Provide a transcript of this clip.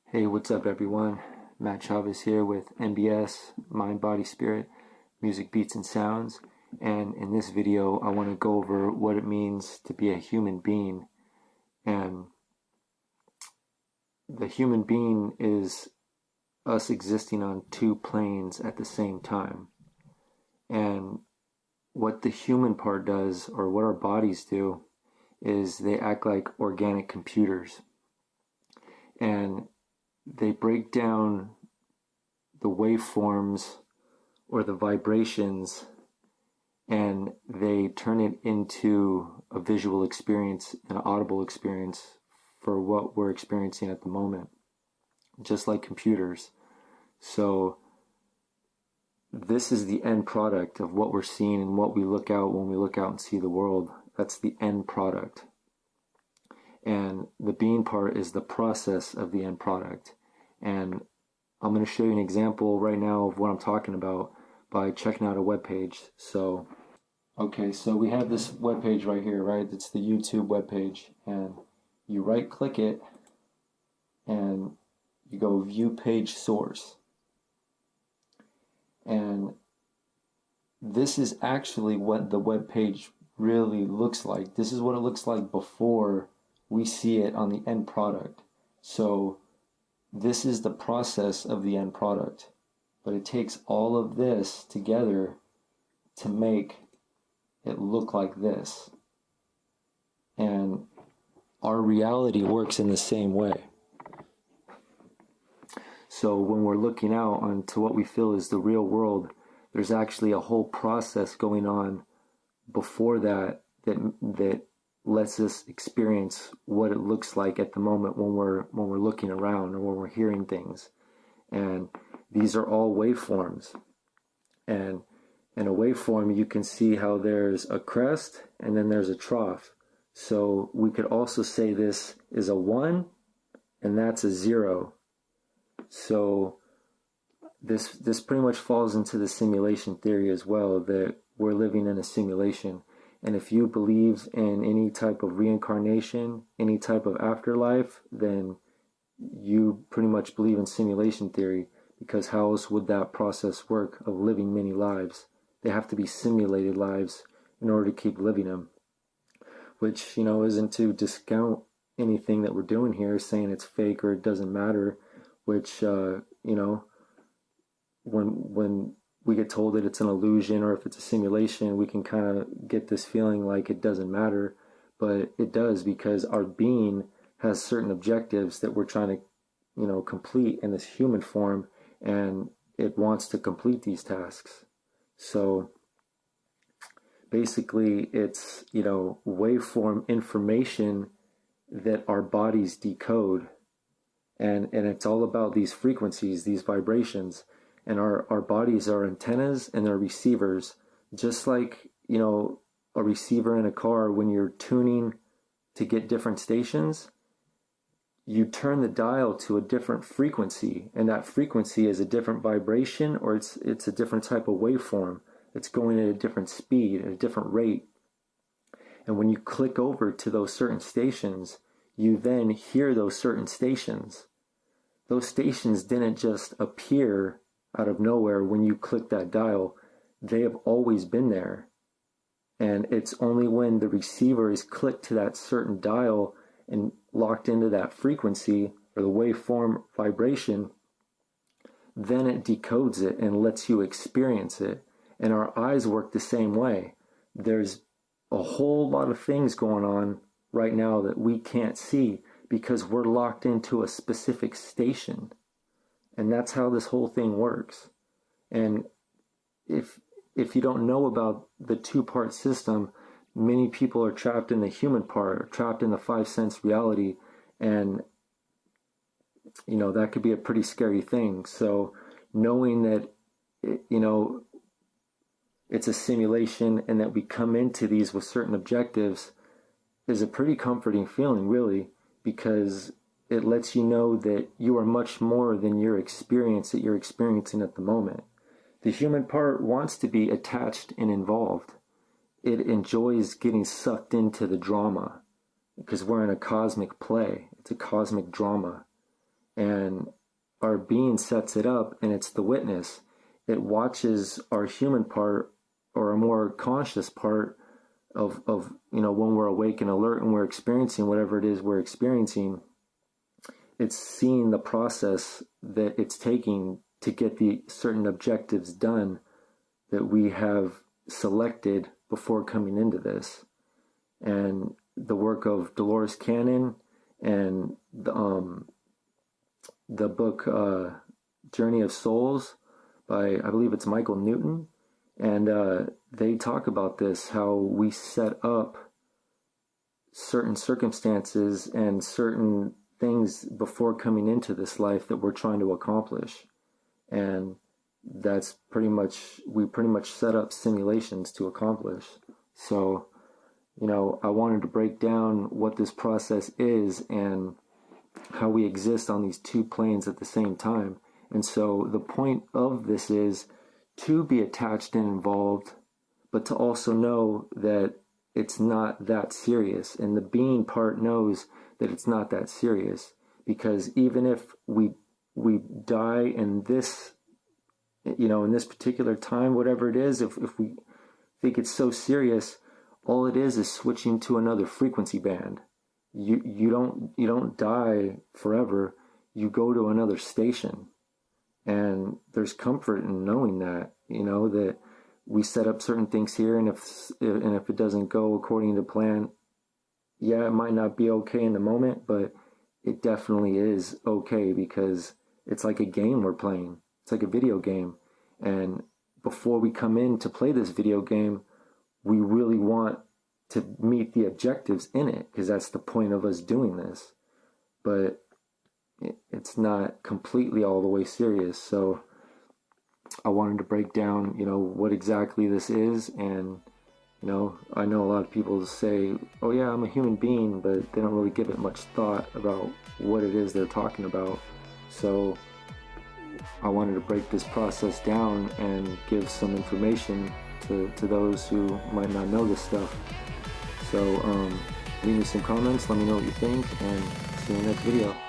Hey, what's up, everyone? Matt Chavez here with M.B.S, Mind, Body, Spirit, Music, Beats, and Sounds. And in this video, I want to go over what it means to be a human being. And the human being is us existing on two planes at the same time. And what the human part does, or what our bodies do, is they act like organic computers. And they break down the waveforms or the vibrations, and they turn it into a visual experience, an audible experience for what we're experiencing at the moment, just like computers. So this is the end product of what we're seeing and what we look out when we look out and see the world. That's the end product. And the being part is the process of the end product. And I'm going to show you an example right now of what I'm talking about by checking out a web page. So we have this web page right here, right? It's the YouTube web page, and you right click it and you go view page source. And this is actually what the web page really looks like. This is what it looks like before we see it on the end product. So this is the process of the end product, but it takes all of this together to make it look like this. And our reality works in the same way. So when we're looking out onto what we feel is the real world, there's actually a whole process going on before that lets us experience what it looks like at the moment when we're looking around or when we're hearing things. And these are all waveforms. And in a waveform, you can see how there's a crest and then there's a trough. So we could also say this is a 1 and that's a 0. So this pretty much falls into the simulation theory as well, that we're living in a simulation. And if you believe in any type of reincarnation, any type of afterlife, then you pretty much believe in simulation theory, because how else would that process work of living many lives? They have to be simulated lives in order to keep living them, which, isn't to discount anything that we're doing here, saying it's fake or it doesn't matter, which, when we get told that it's an illusion or if it's a simulation, we can kind of get this feeling like it doesn't matter, but it does, because our being has certain objectives that we're trying to, complete in this human form, and it wants to complete these tasks. So basically it's, waveform information that our bodies decode, and it's all about these frequencies, these vibrations. And our bodies are antennas and they're receivers. Just like, a receiver in a car, when you're tuning to get different stations, you turn the dial to a different frequency, and that frequency is a different vibration, or it's a different type of waveform. It's going at a different speed, at a different rate. And when you click over to those certain stations, you then hear those certain stations. Those stations didn't just appear out of nowhere when you click that dial. They have always been there. And it's only when the receiver is clicked to that certain dial and locked into that frequency or the waveform vibration, then it decodes it and lets you experience it. And our eyes work the same way. There's a whole lot of things going on right now that we can't see because we're locked into a specific station. And that's how this whole thing works. And if you don't know about the two-part system, many people are trapped in the human part, or trapped in the 5 sense reality, and that could be a pretty scary thing. So knowing that it's a simulation and that we come into these with certain objectives is a pretty comforting feeling, really, because it lets you know that you are much more than your experience that you're experiencing at the moment. The human part wants to be attached and involved. It enjoys getting sucked into the drama because we're in a cosmic play. It's a cosmic drama. and our being sets it up, and it's the witness. It watches our human part, or a more conscious part of when we're awake and alert and we're experiencing whatever it is we're experiencing. It's seeing the process that it's taking to get the certain objectives done that we have selected before coming into this. And the work of Dolores Cannon and the book Journey of Souls by, I believe it's Michael Newton, and they talk about this, how we set up certain circumstances and certain things before coming into this life that we're trying to accomplish. And that's we pretty much set up simulations to accomplish. So, I wanted to break down what this process is and how we exist on these two planes at the same time. And so the point of this is to be attached and involved, but to also know that it's not that serious. And the being part knows that it's not that serious, because even if we die in this, in this particular time, whatever it is, if we think it's so serious, all it is switching to another frequency band. You don't die forever. You go to another station, and there's comfort in knowing that that we set up certain things here, and if it doesn't go according to plan, yeah, it might not be okay in the moment, but it definitely is okay, because it's like a game we're playing. It's like a video game, and before we come in to play this video game, we really want to meet the objectives in it, because that's the point of us doing this. But it's not completely all the way serious. So I wanted to break down, what exactly this is. And, I know a lot of people say, oh yeah, I'm a human being, but they don't really give it much thought about what it is they're talking about. So I wanted to break this process down and give some information to those who might not know this stuff. So leave me some comments, let me know what you think, and see you in the next video.